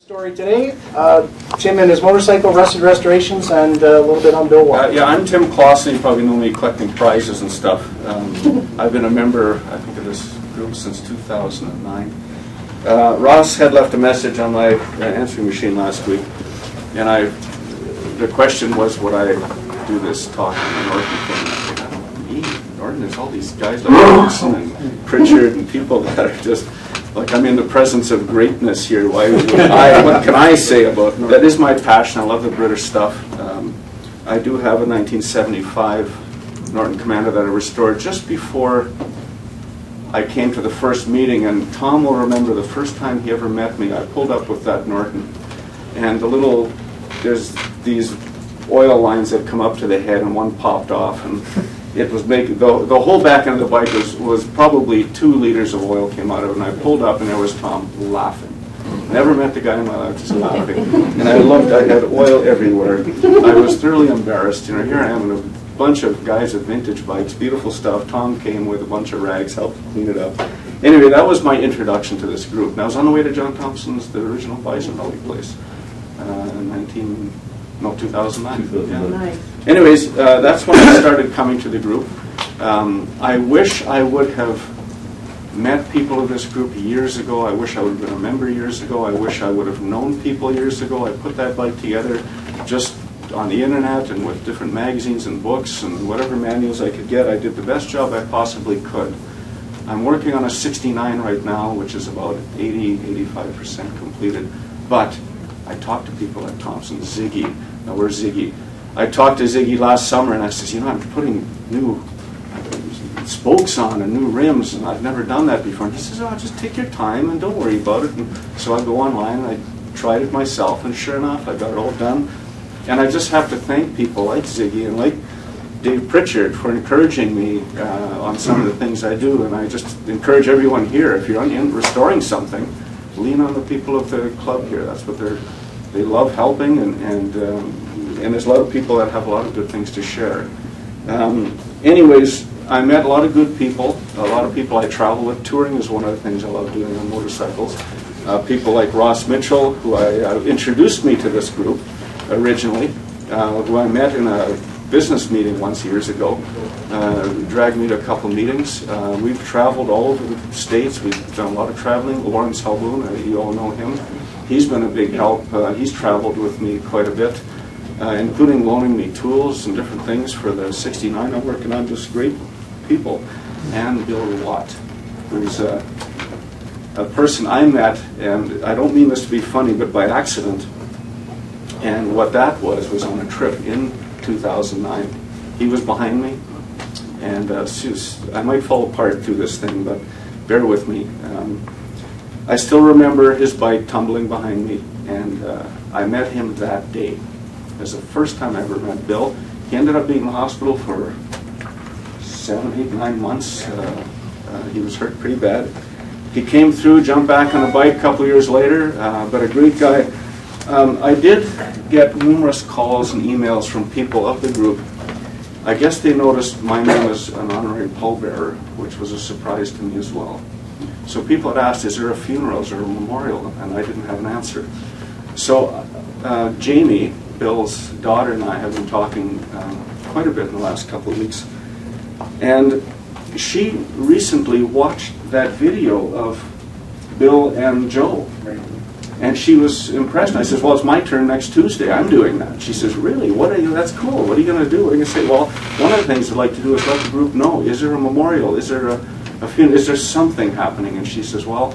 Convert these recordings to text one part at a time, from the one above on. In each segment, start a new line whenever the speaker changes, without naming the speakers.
Story today, Tim and his motorcycle, Rusted Restorations, and a little bit on Bill Walker.
Yeah, I'm Tim Klassen. You probably know me collecting prizes and stuff. I've been a member, I think, of this group since 2009. Ross had left a message on my answering machine last week, and the question was, would I do this talk on the Norton thing? I said, I don't need Norton. There's all these guys like Wilson and Pritchard and people that are just like, I'm in the presence of greatness here. Why would what can I say about Norton? That is my passion. I love the British stuff. I do have a 1975 Norton Commander that I restored just before I came to the first meeting, and Tom will remember the first time he ever met me. I pulled up with that Norton, and there's these oil lines that come up to the head, and one popped off, and it was making the whole back end of the bike was probably 2 liters of oil came out of it, and I pulled up, and there was Tom laughing. Never met the guy in my life, just laughing. And I had oil everywhere. I was thoroughly embarrassed. You know, here I am in a bunch of guys with vintage bikes, beautiful stuff. Tom came with a bunch of rags, helped clean it up. Anyway, that was my introduction to this group. And I was on the way to John Thompson's, the original Bison Rally place, in 2009. Yeah. Anyways, that's when I started coming to the group. I wish I would have met people of this group years ago. I wish I would have been a member years ago. I wish I would have known people years ago. I put that bike together just on the internet and with different magazines and books and whatever manuals I could get. I did the best job I possibly could. I'm working on a 69 right now, which is about 85% completed. But I talked to people like Thompson, Ziggy. Now, where's Ziggy? I talked to Ziggy last summer, and I says, you know, I'm putting new spokes on and new rims, and I've never done that before. And he says, oh, just take your time and don't worry about it. And so I go online, and I tried it myself, and sure enough, I got it all done. And I just have to thank people like Ziggy and like Dave Pritchard for encouraging me on some of the things I do. And I just encourage everyone here, if you're restoring something, lean on the people of the club here. That's what they love helping, and there's a lot of people that have a lot of good things to share. Anyways, I met a lot of good people, a lot of people I travel with. Touring is one of the things I love doing on motorcycles. People like Ross Mitchell, who introduced me to this group originally, who I met in a business meeting once years ago, dragged me to a couple meetings. We've traveled all over the States. We've done a lot of traveling. Lawrence Halboon, you all know him. He's been a big help. He's traveled with me quite a bit, including loaning me tools and different things for the 69 I'm working on. Just great people. And Bill Watt, who's a person I met, and I don't mean this to be funny, but by accident. And what that was on a trip in 2009. He was behind me, and I might fall apart through this thing, but bear with me. I still remember his bike tumbling behind me, and I met him that day. It was the first time I ever met Bill. He ended up being in the hospital for 7, 8, 9 months. He was hurt pretty bad. He came through, jumped back on the bike a couple years later, but a great guy. I did get numerous calls and emails from people of the group. I guess they noticed my name was an honorary pallbearer, which was a surprise to me as well. So people had asked, is there a funeral, is there a memorial? And I didn't have an answer. So Jamie, Bill's daughter, and I have been talking quite a bit in the last couple of weeks. And she recently watched that video of Bill and Joe. And she was impressed. And I said, well, it's my turn next Tuesday. I'm doing that. She says, really? That's cool. What are you going to do? What are you going to say? Well, one of the things I'd like to do is let the group know, is there a memorial? Is there a funeral? Is there something happening? And she says, well,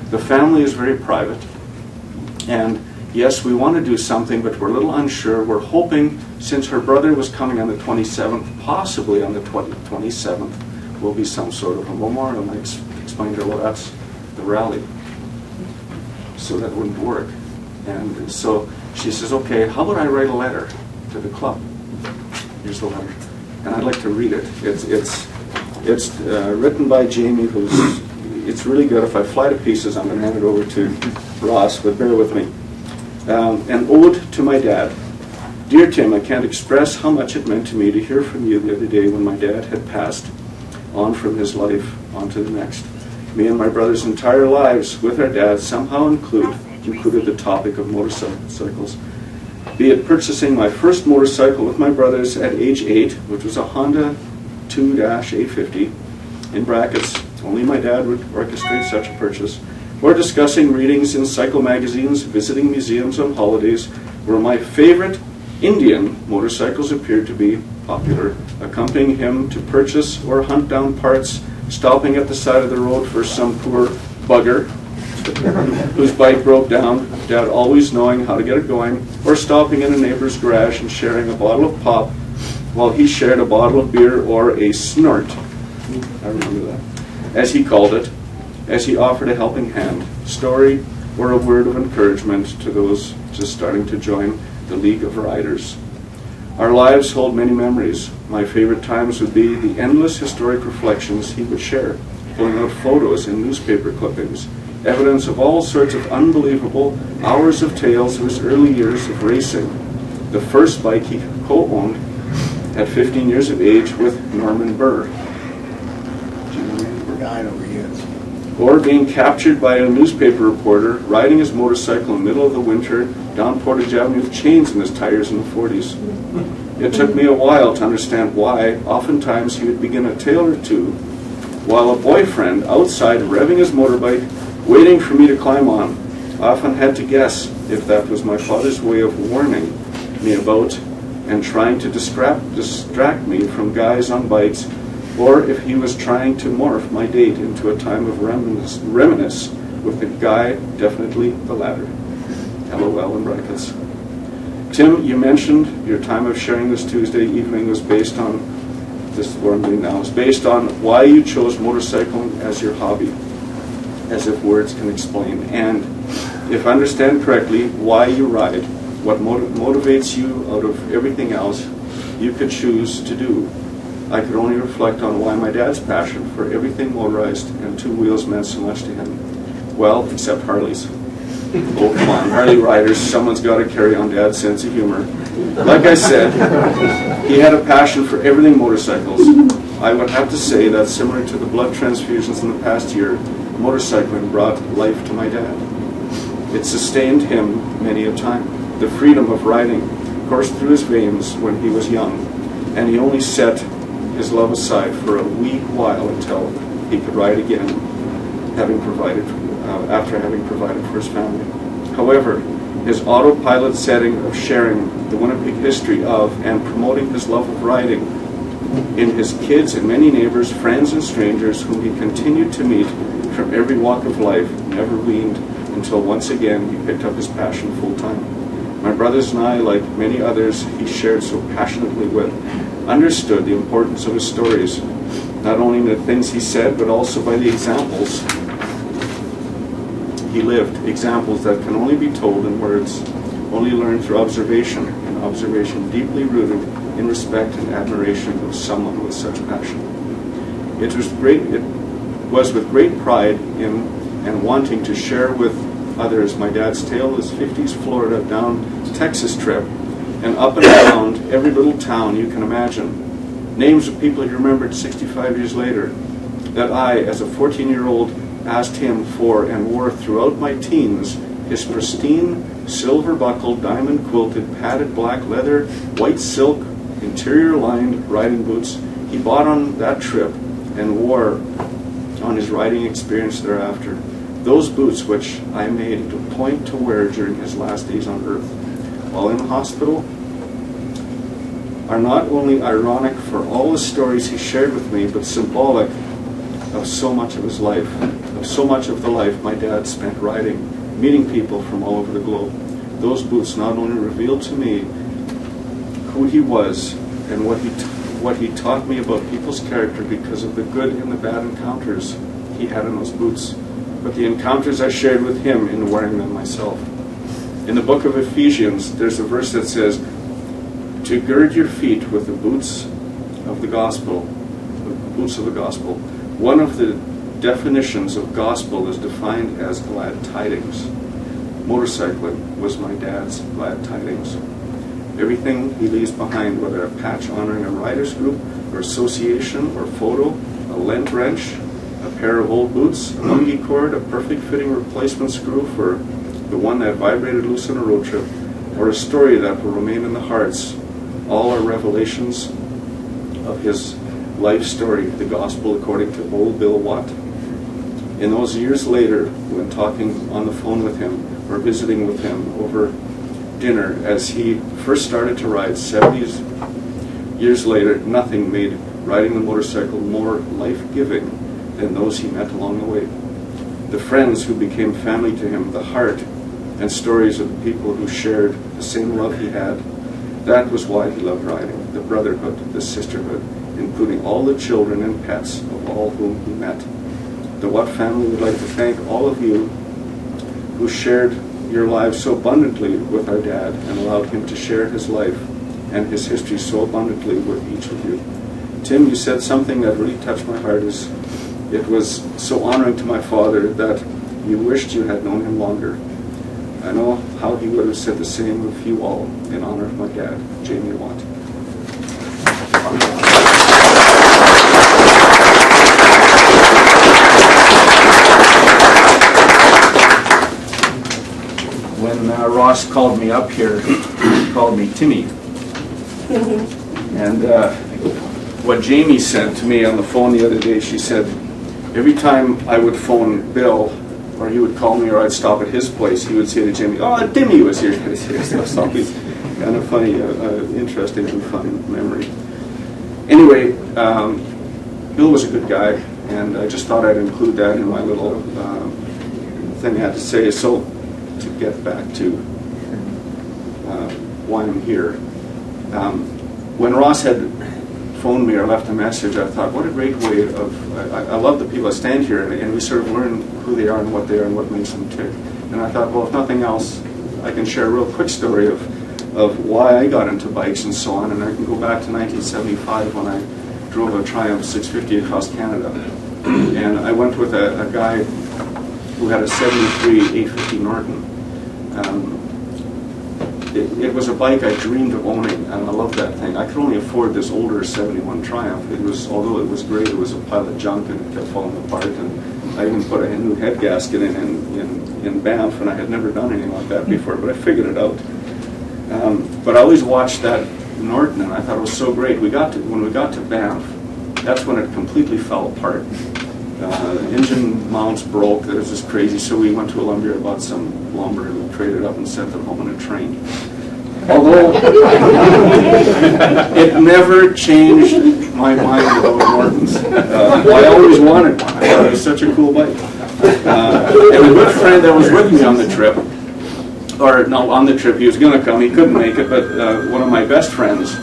the family is very private. And yes, we want to do something, but we're a little unsure. We're hoping, since her brother was coming on the 27th, possibly on the 27th, will be some sort of a memorial. And I explained to her, well, that's the rally. So that wouldn't work. And so she says, okay, how about I write a letter to the club? Here's the letter. And I'd like to read it. It's written by Jamie, it's really good. If I fly to pieces, I'm going to hand it over to Ross, but bear with me. An ode to my dad. Dear Tim, I can't express how much it meant to me to hear from you the other day when my dad had passed on from his life onto the next. Me and my brother's entire lives with our dad somehow include included the topic of motorcycles. Be it purchasing my first motorcycle with my brothers at age 8, which was a Honda 2-850, in brackets, only my dad would orchestrate such a purchase, or discussing readings in cycle magazines, visiting museums on holidays, where my favorite Indian motorcycles appeared to be popular, accompanying him to purchase or hunt down parts, stopping at the side of the road for some poor bugger whose bike broke down, Dad always knowing how to get it going, or stopping in a neighbor's garage and sharing a bottle of pop while he shared a bottle of beer or a snort, I remember that, as he called it, as he offered a helping hand, story, or a word of encouragement to those just starting to join the League of Riders. Our lives hold many memories. My favorite times would be the endless historic reflections he would share, pulling out photos and newspaper clippings, evidence of all sorts of unbelievable hours of tales of his early years of racing. The first bike he co-owned at 15 years of age with Norman Burr.
I know where he is.
Or being captured by a newspaper reporter riding his motorcycle in the middle of the winter down Portage Avenue with chains in his tires in the 40s. It took me a while to understand why oftentimes he would begin a tale or two while a boyfriend outside revving his motorbike waiting for me to climb on. I often had to guess if that was my father's way of warning me about and trying to distract me from guys on bikes, or if he was trying to morph my date into a time of reminisce with the guy, definitely the latter. LOL in brackets. Tim, you mentioned your time of sharing this Tuesday evening was based on, this is what I'm doing now, is based on why you chose motorcycling as your hobby, as if words can explain, and, if I understand correctly, why you ride, what motivates you out of everything else you could choose to do. I could only reflect on why my dad's passion for everything motorized and two wheels meant so much to him. Well, except Harleys. Oh, come on, Harley riders, someone's got to carry on Dad's sense of humor. Like I said, he had a passion for everything motorcycles. I would have to say that similar to the blood transfusions in the past year, motorcycling brought life to my dad. It sustained him many a time. The freedom of riding coursed through his veins when he was young, and he only set his love aside for a wee while until he could ride again, after having provided for his family. However, his autopilot setting of sharing the Winnipeg history of and promoting his love of riding in his kids and many neighbors, friends, and strangers whom he continued to meet from every walk of life never weaned until once again he picked up his passion full time. My brothers and I, like many others he shared so passionately with, understood the importance of his stories, not only in the things he said, but also by the examples he lived, examples that can only be told in words, only learned through observation, and observation deeply rooted in respect and admiration of someone with such passion. It was with great pride in and wanting to share with others my dad's tale of his 50s Florida down Texas trip and up and around every little town you can imagine. Names of people he remembered 65 years later that I, as a 14-year-old, asked him for and wore throughout my teens, his pristine, silver-buckled, diamond-quilted, padded black leather, white silk, interior-lined riding boots he bought on that trip and wore on his riding experience thereafter. Those boots which I made it a point to wear during his last days on earth. While in the hospital, are not only ironic for all the stories he shared with me, but symbolic of so much of his life, of so much of the life my dad spent riding, meeting people from all over the globe. Those boots not only revealed to me who he was and what he taught me about people's character because of the good and the bad encounters he had in those boots, but the encounters I shared with him in wearing them myself. In the book of Ephesians, there's a verse that says, to gird your feet with the boots of the gospel, One of the definitions of gospel is defined as glad tidings. Motorcycling was my dad's glad tidings. Everything he leaves behind, whether a patch honoring a riders group or association or photo, a lent wrench, a pair of old boots, a monkey cord, a perfect fitting replacement screw for the one that vibrated loose on a road trip, or a story that will remain in the hearts. All are revelations of his life story, the gospel according to old Bill Watt. In those years later, when talking on the phone with him or visiting with him over dinner, as he first started to ride 70 years later, nothing made riding the motorcycle more life-giving than those he met along the way. The friends who became family to him, the heart and stories of the people who shared the same love he had. That was why he loved riding, the brotherhood, the sisterhood, including all the children and pets of all whom he met. The Watt family would like to thank all of you who shared your lives so abundantly with our dad and allowed him to share his life and his history so abundantly with each of you. Tim, you said something that really touched my heart. It was so honoring to my father that you wished you had known him longer. I know how he would have said the same of you all in honor of my dad, Jamie Watt. When Ross called me up here, he called me Timmy. And what Jamie said to me on the phone the other day, she said, every time I would phone Bill, or he would call me, or I'd stop at his place, he would say to Jamie, "Oh, Timmy was here." It's always kind of funny, interesting and fun memory. Anyway, Bill was a good guy, and I just thought I'd include that in my little thing I had to say. So, to get back to why I'm here. When Ross had phoned me or left a message, I thought, what a great way of, I love the people that stand here, and we sort of learn who they are and what they are and what makes them tick. And I thought, well, if nothing else, I can share a real quick story of why I got into bikes and so on, and I can go back to 1975 when I drove a Triumph 650 across Canada. And I went with a guy who had a 73 850 Norton. It was a bike I dreamed of owning, and I loved that thing. I could only afford this older 71 Triumph. It was, although it was great, it was a pile of junk and it kept falling apart. And I even put a new head gasket in Banff, and I had never done anything like that before, but I figured it out. But I always watched that Norton, and I thought it was so great. When we got to Banff, that's when it completely fell apart. Engine mounts broke. It was just crazy. So we went to a lumberyard, bought some lumber, and traded up and sent them home in a train. Although it never changed my mind about Nortons. I always wanted one. I thought it was such a cool bike. And a good friend that was with me on the trip, or no, on the trip, he was going to come. He couldn't make it, but one of my best friends,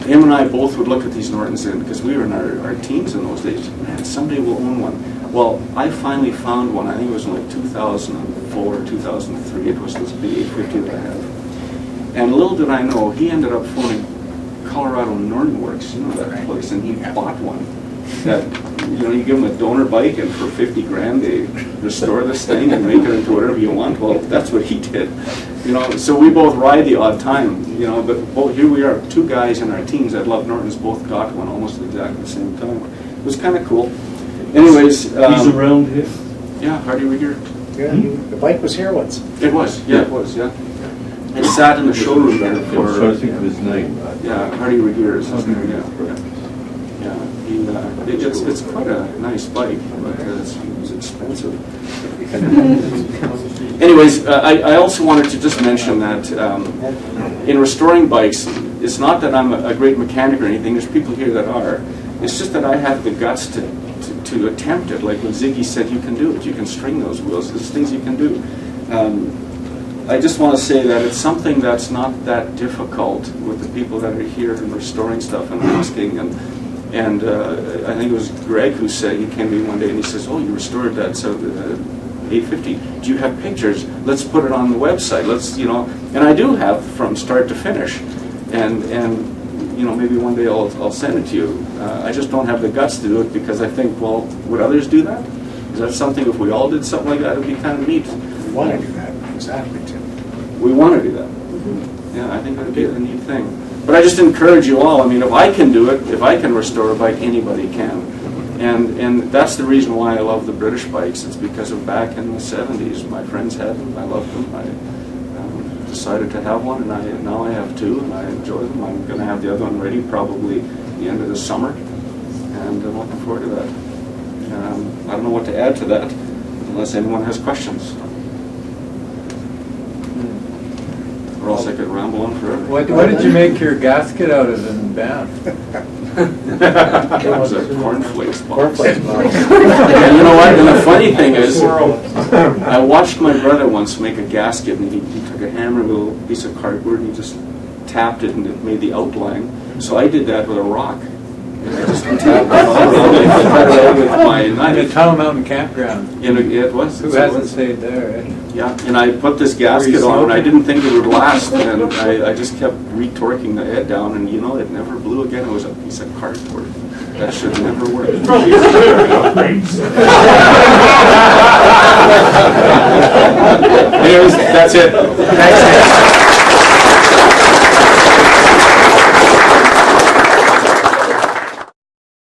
him and I both would look at these Nortons, because we were in our teens in those days. Man, someday we'll own one. Well, I finally found one. I think it was in like 2004 or 2003. It was this big 850 that I have. And little did I know, he ended up phoning Colorado Norton Works, you know that place, and he bought one. That, you know, you give them a donor bike, and for 50 grand they restore this thing and make it into whatever you want. Well, that's what he did. You know, so we both ride the odd time, you know, but both, here we are, two guys in our teens that love Nortons, both got one almost at exactly the same time. It was kind of cool. Anyways.
He's around here?
Yeah, Hardy Rigger.
Yeah, the bike was here once.
It was, yeah, it was, yeah. It sat in the showroom there for...
I'm trying to think of his name.
Yeah, Hardy Rigger is his name, it's quite a nice bike, but it was expensive. Anyways, I also wanted to just mention that in restoring bikes, it's not that I'm a great mechanic or anything. There's people here that are. It's just that I have the guts to attempt it. Like when Ziggy said, you can do it. You can string those wheels. There's things you can do. I just want to say that it's something that's not that difficult with the people that are here and restoring stuff and asking. And I think it was Greg who said, he came to me one day and he says, oh, you restored that 850. Do you have pictures? Let's put it on the website. Let's, you know, and I do have from start to finish. And you know, maybe one day I'll send it to you. I just don't have the guts to do it because I think, well, would others do that? Is that something, if we all did something like that, it would be kind of neat.
We want to do that, exactly, Tim.
We want to do that. Yeah, I think that would be a neat thing. But I just encourage you all, I mean, if I can do it, if I can restore a bike, anybody can. And that's the reason why I love the British bikes. It's because of back in the 70s. My friends had them. I loved them. I decided to have one, and now I have two, and I enjoy them. I'm going to have the other one ready probably the end of the summer, and I'm looking forward to that. I don't know what to add to that, unless anyone has questions. Or else I could ramble on forever.
What did you make your gasket out of in Banff?
It was a cornflakes box.
Cornflakes box.
And you know what? And the funny thing is, I watched my brother once make a gasket, and he took a hammer with a little piece of cardboard and he just tapped it, and it made the outline. So I did that with a rock. And I just tapped it all around and I cut it out with my
In a
knife.
Tunnel Mountain campground.
It was.
Who hasn't stayed there, eh?
Yeah, and I put this gasket on, and I didn't think it would last, and I just kept retorquing the head down, and you know, it never blew again. It was a piece of cardboard. That should never work. Anyways, that's it. Thanks.